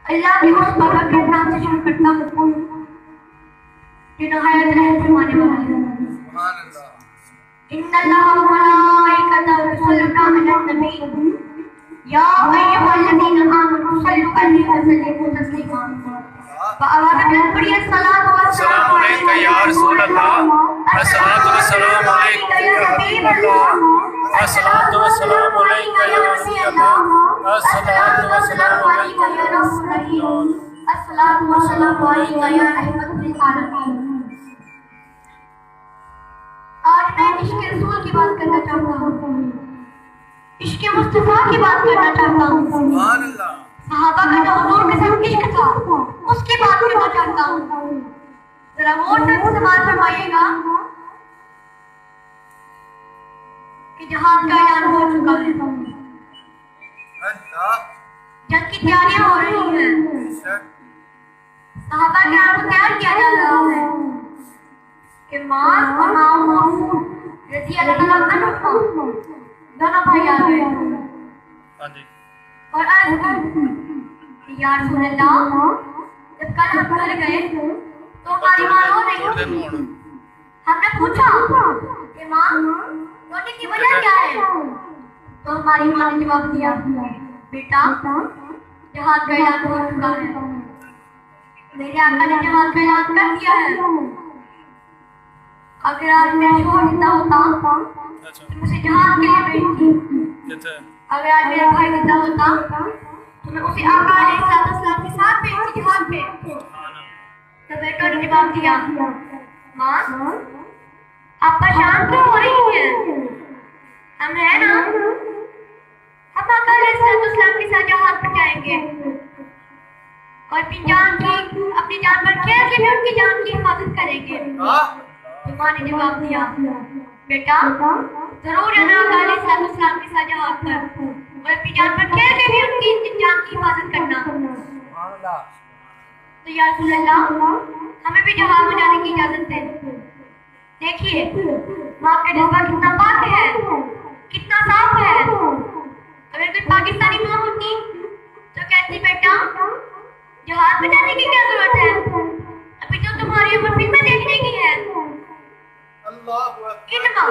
अल्लाह के उस पाक के नाम से शुरू करता हूँ जो नहायत रहम फरमाने वाला है। सुभान अल्लाह। इन्नल्लाह व मलाइकतहु युसल्लूना अलन नबी या अय्युहल्लज़ीना आमनू सल्लु अलैहि व सल्लिमू तस्लीमा। आवाज़ पढ़िए सलात व सलाम अलैका या रसूल अल्लाह। अस्सलातु व सलाम अलैका या हबीब अल्लाह। अस्सलातु व सलाम अलैका या रसूल अल्लाह। अस्सलातु व सलाम अलैका या रसूल अल्लाह। अस्सलातु व सलाम अलैका या रहमतुल लिल आलमीन। आज मैं इश्क़ रसूल की बात करना चाहता हूँ, इश्क़ मुस्तफ़ा की बात करना चाहता हूँ। सुभान अल्लाह। सहाबा का जो हुजूर के साथ इश्क़ था उसकी बात करना चाहता हूँ। जरा गौर से इस्तेमाल फरमाइएगा कि जहाज का ऐलान हो चुका है, जंग की तैयारियां हो रही हैं, सहाबा के को तैयार किया जा रहा है कि मास और माऊस रज़ी अल्लाह अन्हु दोनों भाई आ गए और या रसूल अल्लाह, जब कल हम घर गए तो हमारी माँ रो रही थी। हमने पूछा कि माँ रोने की वजह क्या है? तो हमारी माँ ने जवाब दिया, बेटा जहाज का ऐलान हो चुका है, मेरे आका ने जहाज का ऐलान कर दिया है। अगर आज मैं छोड़ देता होता तो मुझे जहाज के लिए भेजती, अगर आज मेरा भाई जिंदा होता तो मैं उसे आका अलैहिस्सलाम के साथ भेजती जहाज पे। तो बेटों ने जवाब दिया, माँ आप परेशान क्यों हो रही हैं? हम है ना, हम आका अलैहिस्सलाम के साथ जहाज पर जाएंगे और अपनी जान पर खेल के भी उनकी जान की हिफाजत करेंगे। तो माँ ने जवाब दिया, बेटा जरूर जाना आका अलैहिस्सलाम के साथ जहाज पर और अपनी जान पर खेल के भी उनकी जान की हिफाजत करना। तो या रसूल अल्लाह, हमें भी जहाज में जाने की इजाजत दे। देखिए माँ का जज्बा कितना पाक है, कितना साफ है। अगर कोई पाकिस्तानी माँ होती तो कहती, बेटा जहाज में जाने की क्या जरूरत है, अभी तो तुम्हारी उम्र फिल्में देखने की है। इन माँ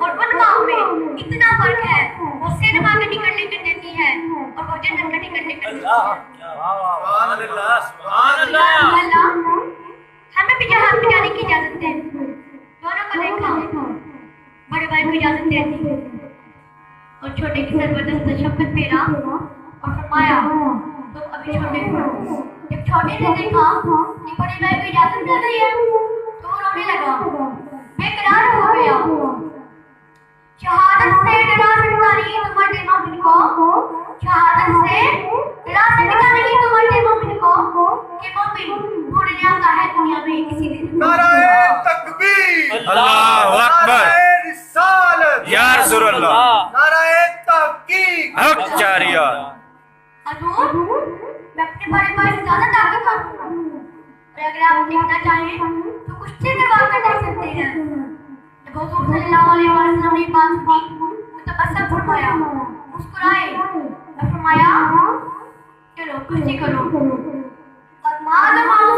और उन माँ में इतना फर्क है, वो सिनेमा का टिकट लेकर देती है और वो जन्नत का टिकट लेकर देती है। हमें भी जहाज में जाने की इजाजत दे। दोनों को देखा, बड़े भाई को इजाजत दे दी और छोटे की जबरदस्त शफकत फेरा और फरमाया, तो अभी छोटे को। जब छोटे ने देखा कि बड़े भाई को इजाजत दे रही है तो वो रोने लगा, बेकरार हो गया। शहादत से डरा सकता नहीं तो मर्दे मोमिन को, शहादत से डरा सकता नहीं तो मर्दे मोमिन को कि मोमिन ढूंढने आता है दुनिया में किसी दिन। नारे तकबीर, अल्लाहु अकबर, नारे रिसालत, या रसूल अल्लाह, नारे तहकीक, हक जारिया। हजूर मैं अपने बड़े भाई से ज्यादा ताकतवर हूं और अगर आप देखना चाहें तो कुश्ती करवा कर देख सकते हैं। जब हुजूर सल्लल्लाहु अलैहि वसल्लम ने बात सुनी तो तबस्सुम फरमाया, मुस्कुराए और फरमाया, चलो कुश्ती करो। और माँ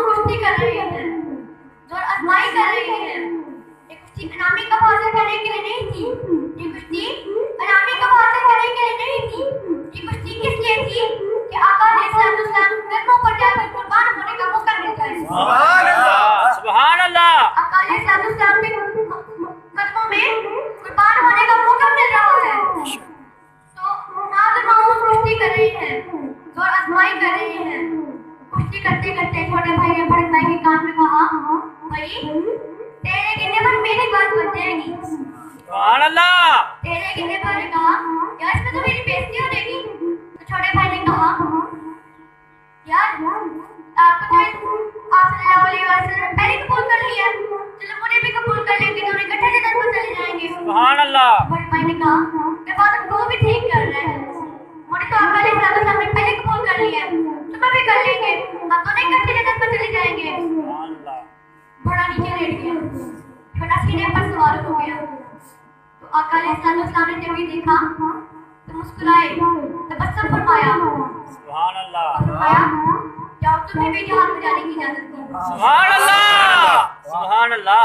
कुश्ती कर रही है, जोर आजमाई कर रही है। ये कुश्ती इनामी कप हासिल करने के लिए नहीं थी, ये कुश्ती इनामी कप हासिल करने के लिए नहीं थी। ये कुश्ती किस लिए थी कि आका अलैहिस्सलाम कदमों पर जाकर कुर्बान होने का मौका मिल जाए। सुभान अल्लाह, सुभान अल्लाह। आका अलैहिस्सलाम के कदमों में कुर्बान होने का मौका मिल रहा है। तो नाज़ कुश्ती कर रही है, जोर आजमाई कर रही है। कुश्ती करते करते छोटे भाई ने बड़े भाई के कान में कहा, भाई तेरे गिरने पर मेरी बात बच जाएगी। सुभान अल्लाह। तेरे गिरने पर ने कहा, यार इसमें तो मेरी बेइज्जती हो जाएगी। तो छोटे भाई ने कहा, यार आपको तो आप सल्लल्लाहु अलैहि वसल्लम पहले कबूल कर लिया, चलो मुझे भी कबूल कर लेंगे, दोनों इकट्ठे जन्नत में चले जाएंगे। सुभान अल्लाह। बड़े भाई ने कहा मैं बात तो भी ठीक कर रहे हैं, मुझे तो अकाल इस्लाम ने पहले कबूल कर लिया, तुम्हें भी कर लेंगे, हम दोनों इकट्ठे जन्नत में चले जाएंगे। सुभान अल्लाह। घोड़ा नीचे लेट गया, छोटा सीने पर सवार हो गया। तो अकाल इस्लाम ने जब ये देखा तो मुस्कुराए, तबस्सुम फरमाया, सुभान अल्लाह। फरमाया जाओ तुम्हें भी जहाज में जाने की इजाजत दी। सुभान अल्लाह। सुभान अल्लाह।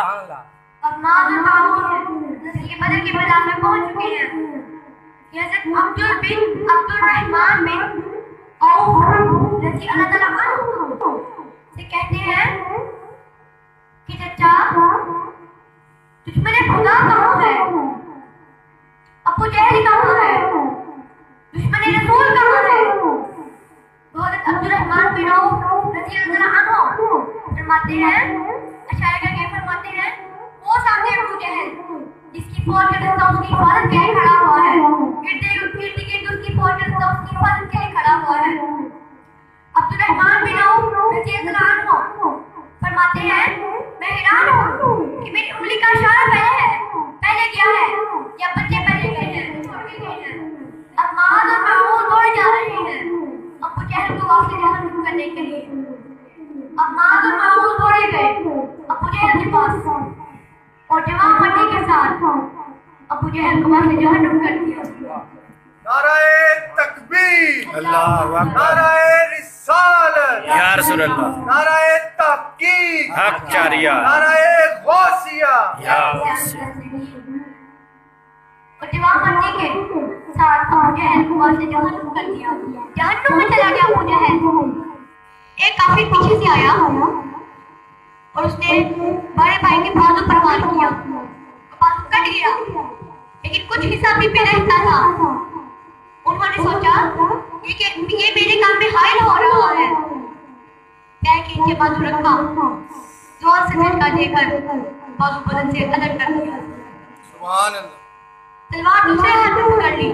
अब नाज़ और मामून नस्ल बदर के मैदान में पहुंच चुके हैं। हज़रत अब्दुल रहमान बिन औफ रज़ी अल्लाह तआला अन्हु से कहते हैं कि चचा दुश्मन खुदा कहाँ है, अबू जहल कहाँ है, दुश्मन रसूल कहाँ है। तो हज़रत अब्दुल रहमान बिन औफ रज़ी अल्लाह तआला अन्हु फरमाते हैं, अशायरा के फरमाते हैं, वो सामने अबू जहल जिसकी फौज का दस्ता उसकी हिफाजत के लिए खड़ा हुआ है, इर्द गिर्द उसकी फौज का दस्ता उसकी हिफाजत के लिए खड़ा हुआ है। अब्दुल रहमान बिन औफ रज़ी अल्लाह अन्हु फरमाते हैं, मैं हैरान हूँ कि मेरी उंगली का इशारा पहले गया है या बच्चे पहले गए हैं, छोड़ के गए हैं। अब माज़ और मामून दौड़े जा रहे हैं अबू जहल को वापस जहन्नम करने के लिए। अब माज़ और मामून दौड़े गए अबू जहल के पास और जवान मरने के साथ अबू जहल को वापस जहन्नम कर दिया। नाराए तकबीर, अल्लाहु अकबर। नाराए रिसालत, या रसूल अल्लाह। नाराए तहकीक, हक जारिया, नाराए गौसिया। या और जवान मरने के साथ अबू जहल को वापस जहन्नम कर दिया। जहन्नम में चला गया अबू जहल। एक काफिर पीछे से आया और उसने बड़े भाई के बाजू पर वार किया, बाजू कट गया, लेकिन कुछ हिस्सा भी पे रहता था। उन्होंने सोचा ये मेरे काम में हायल हो रहा है, पैर के नीचे बाजू रखा, जोर से झटका देकर बाजू बदन से अलग कर दिया। सुभान अल्लाह। तलवार दूसरे हाथ में पकड़ ली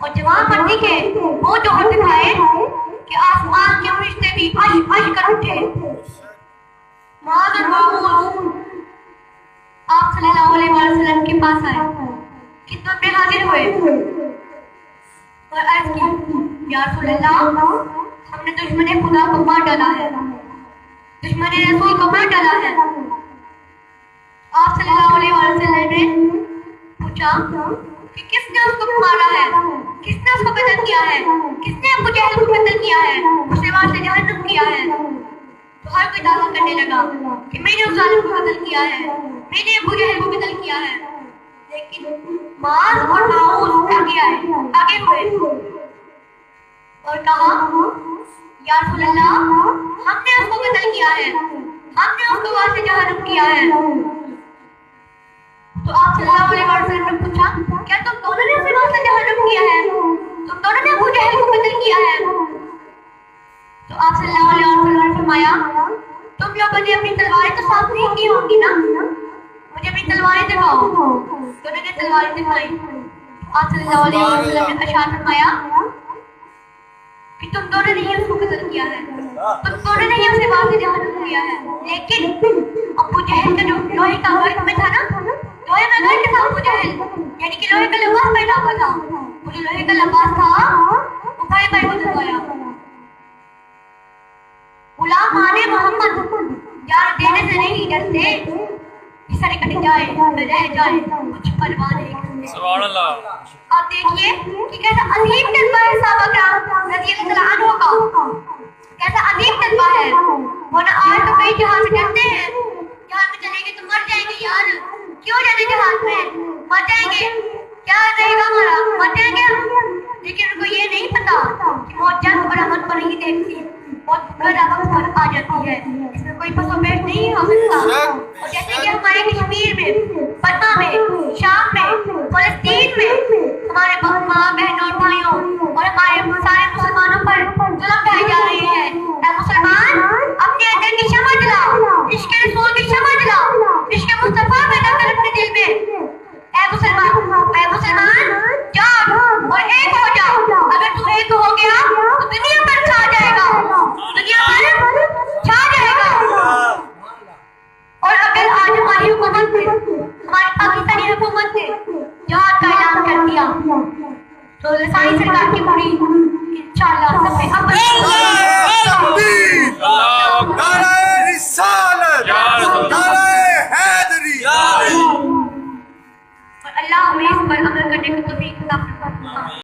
और जवान मर्दी के वो जोहर दिखाए कि आसमान के फरिश्ते भी अश अश कर उठे। माज़ और मामून आप सल्लल्लाहु अलैहि वसल्लम के पास आए, खिदमत में हाजिर हुए और अर्ज की, या रसूल अल्लाह, हमने दुश्मन खुदा को मार डाला है, दुश्मन रसूल को मार डाला है। आप सल्लल्लाहु अलैहि वसल्लम ने पूछा कि किसने उसको मारा है, किसने उसको कत्ल किया है, किसने अबू जहल को कत्ल किया है, उसे वहां से जहन्नम किया है। तो हर कोई दावा करने लगा कि मैंने उस जालिम को कत्ल किया है, मैंने अबू जहल को कत्ल किया है। लेकिन माज़ और मामून आगे हुए और कहा, या रसूल अल्लाह, हमने उसको कत्ल किया है, हमने उसको वहां से जहन्नम किया है। तो आप सल्लल्लाहु अलैहि वसल्लम ने पूछा, क्या तुम दोनों ने उसे वहां से जहन्नम किया है, तुम दोनों ने अबू जहल को कत्ल किया है? तो आप सल्लल्लाहु अलैहि वसल्लम ने फरमाया, तुम लोगों ने अपनी तलवारें तो साफ नहीं की होंगी ना, मुझे अपनी तलवारें दिखाओ। दोनों ने तलवारें दिखाई। आप सल्लल्लाहु अलैहि वसल्लम ने इरशाद फरमाया कि तुम दोनों ने ही उसको कत्ल किया है, तुम दोनों ने ही उसे वहां से जहन्नम किया है। लेकिन अबू जहल का जो लोहे का गर्द में था ना, लोहे में गर्द था अबू जहल, यानी कि लोहे का लिबास पहना हुआ था, वो जो लोहे का लिबास था वो भाई भाई को दिखाया। गुलाम आने मोहम्मद यार देने से नहीं डरते, इस तरह कट जाए रह जाए कुछ परवाह नहीं। सुभान अल्लाह। आप देखिए कि कैसा अजीब जज्बा है सहाबा किराम रज़ी अल्लाह अन्हुम का, कैसा अजीब जज्बा है। वो ना आज तो कई जहां से डरते हैं, जहां में चलेंगे तो मर जाएंगे यार, क्यों जाने जहाज में, मर जाएंगे, क्या रहेगा हमारा, मर जाएंगे हम। लेकिन उनको ये नहीं पता कि मौत जान बड़ा मन पर नहीं देखती, मौत बड़ा वक्त पर आ जाती है, इसमें कोई पसोपेश नहीं हो सकता। और जैसे कि हमारे कश्मीर में, पटना में, शाम में, फलस्तीन में हमारे माँ बहनों और भाइयों और हमारे सारे मुसलमानों पर जुल्म ढाए जा रहे हैं। ऐ मुसलमान, अपने अंदर की शमा जलाओ, इश्क रसूल की शमा जलाओ, इश्क मुस्तफा पैदा कर अपने दिल में। ऐ मुसलमान जाग और एक हो जाओ। अगर तू एक हो गया तो दुनिया पर छा जाएगा, दुनिया पर छा जाएगा। और अगर आज हमारी हुकूमत में हुकूमत ने जहाद का ऐलान कर दिया तो लसानी सरकार की पूरी इंशाअल्लाह सब में अब तकबीर, नारे रिसालत, नारे हैदरी। और अल्लाह हमें इस पर अमल करने की तौफीक अता फरमाए।